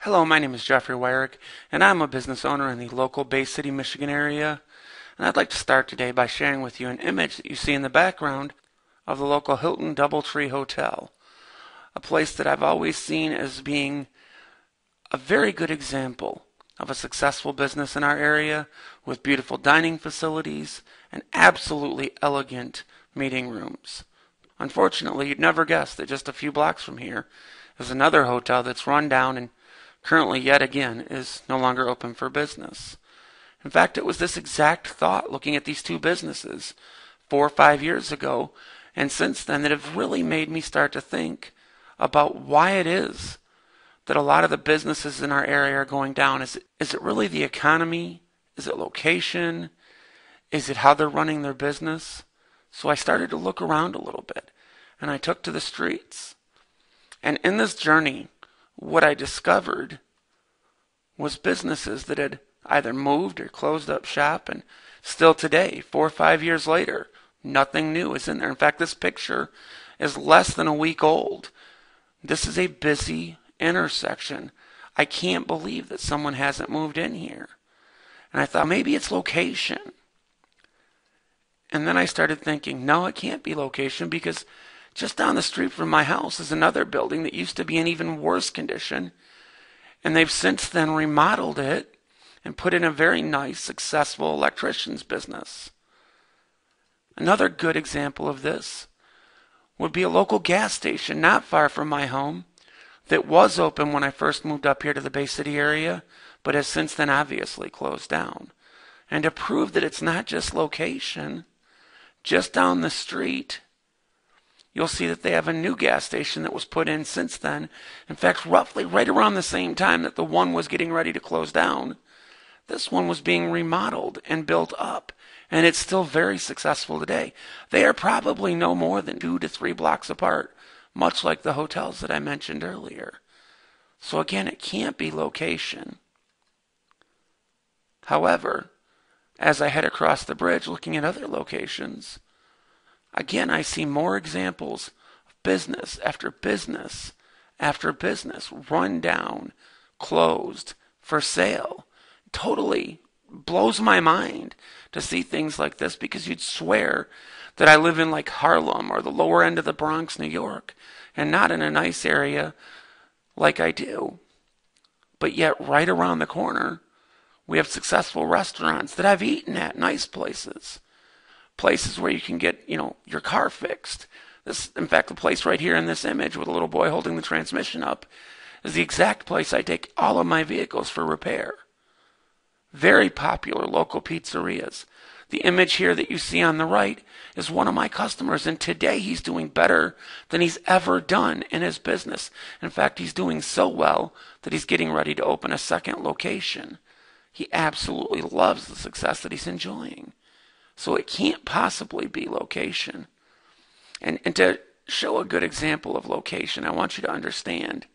Hello, my name is Jeffrey Wyrick, and I'm a business owner in the local Bay City, Michigan area. And I'd like to start today by sharing with you an image that you see in the background of the local Hilton Doubletree Hotel, a place that I've always seen as being a very good example of a successful business in our area with beautiful dining facilities and absolutely elegant meeting rooms. Unfortunately, you'd never guess that just a few blocks from here is another hotel that's run down and currently yet again is no longer open for business. In fact, it was this exact thought looking at these two businesses 4 or 5 years ago and since then that have really made me start to think about why it is that a lot of the businesses in our area are going down. Is it really the economy? Is it location? Is it how they're running their business? So I started to look around a little bit and I took to the streets. And in this journey, what I discovered was businesses that had either moved or closed up shop, and still today, 4 or 5 years later, nothing new is in there. In fact, this picture is less than a week old. This is a busy intersection. I can't believe that someone hasn't moved in here. And I thought maybe it's location. And then I started thinking, no, it can't be location, because just down the street from my house is another building that used to be in even worse condition. And they've since then remodeled it and put in a very nice, successful electrician's business. Another good example of this would be a local gas station not far from my home that was open when I first moved up here to the Bay City area, but has since then obviously closed down. And to prove that it's not just location, just down the street, you'll see that they have a new gas station that was put in since then. In fact, roughly right around the same time that the one was getting ready to close down, this one was being remodeled and built up, and it's still very successful today. They are probably no more than 2 to 3 blocks apart, much like the hotels that I mentioned earlier. So again, it can't be location. However, as I head across the bridge looking at other locations, again, I see more examples of business after business after business run down, closed, for sale. Totally blows my mind to see things like this, because you'd swear that I live in like Harlem or the lower end of the Bronx, New York, and not in a nice area like I do. But yet right around the corner, we have successful restaurants that I've eaten at, nice places. Places where you can get, your car fixed. This, in fact, the place right here in this image with a little boy holding the transmission up is the exact place I take all of my vehicles for repair. Very popular local pizzerias. The image here that you see on the right is one of my customers, and today he's doing better than he's ever done in his business. In fact, he's doing so well that he's getting ready to open a second location. He absolutely loves the success that he's enjoying. So it can't possibly be location. And to show a good example of location, I want you to understand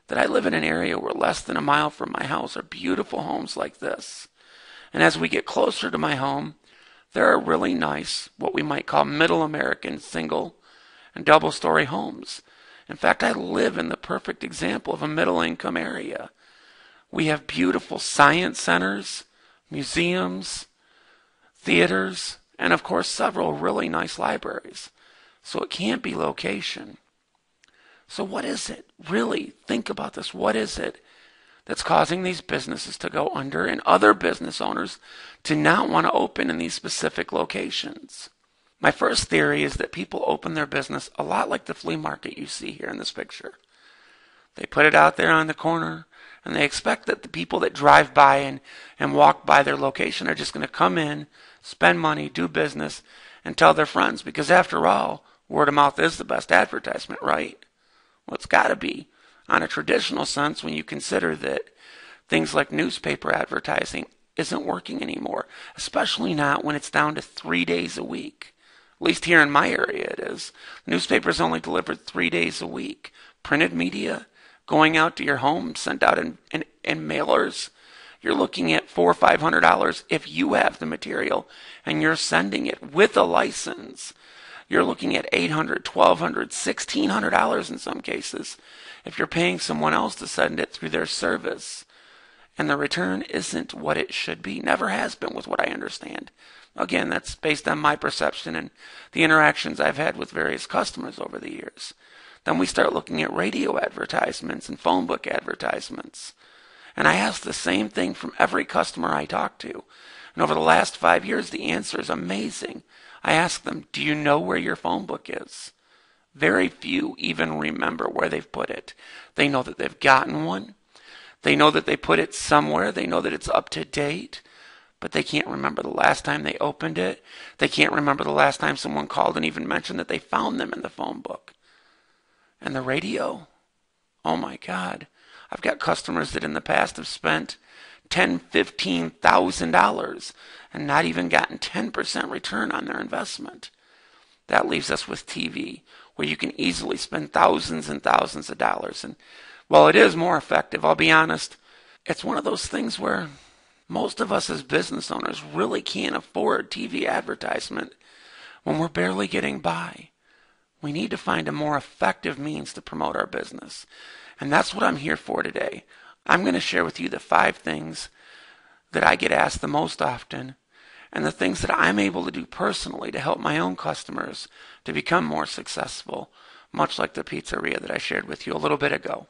that I live in an area where less than a mile from my house are beautiful homes like this. And as we get closer to my home, there are really nice, what we might call middle American single and double-story homes. In fact, I live in the perfect example of a middle-income area. We have beautiful science centers, museums, theaters, and of course several really nice libraries. So it can't be location. So what is it? Really think about this. What is it that's causing these businesses to go under and other business owners to not want to open in these specific locations? My first theory is that people open their business a lot like the flea market you see here in this picture. They put it out there on the corner, and they expect that the people that drive by and walk by their location are just going to come in, spend money, do business, and tell their friends. Because after all, word of mouth is the best advertisement, right? Well, it's got to be on a traditional sense when you consider that things like newspaper advertising isn't working anymore, especially not when it's down to 3 days a week. At least here in my area it is. Newspapers only delivered 3 days a week. Printed media, going out to your home, sent out in mailers, you're looking at $400 or $500 if you have the material and you're sending it with a license. You're looking at $800, $1,200, $1,600 in some cases if you're paying someone else to send it through their service. And the return isn't what it should be. Never has been, with what I understand. Again, that's based on my perception and the interactions I've had with various customers over the years. Then we start looking at radio advertisements and phone book advertisements. And I ask the same thing from every customer I talk to. And over the last 5 years, the answer is amazing. I ask them, do you know where your phone book is? Very few even remember where they've put it. They know that they've gotten one. They know that they put it somewhere. They know that it's up to date. But they can't remember the last time they opened it. They can't remember the last time someone called and even mentioned that they found them in the phone book. And the radio? Oh my God. I've got customers that in the past have spent $10,000, $15,000 and not even gotten 10% return on their investment. That leaves us with TV, where you can easily spend thousands and thousands of dollars. And while it is more effective, I'll be honest, it's one of those things where most of us as business owners really can't afford TV advertisement when we're barely getting by. We need to find a more effective means to promote our business. And that's what I'm here for today. I'm going to share with you the 5 things that I get asked the most often and the things that I'm able to do personally to help my own customers to become more successful, much like the pizzeria that I shared with you a little bit ago.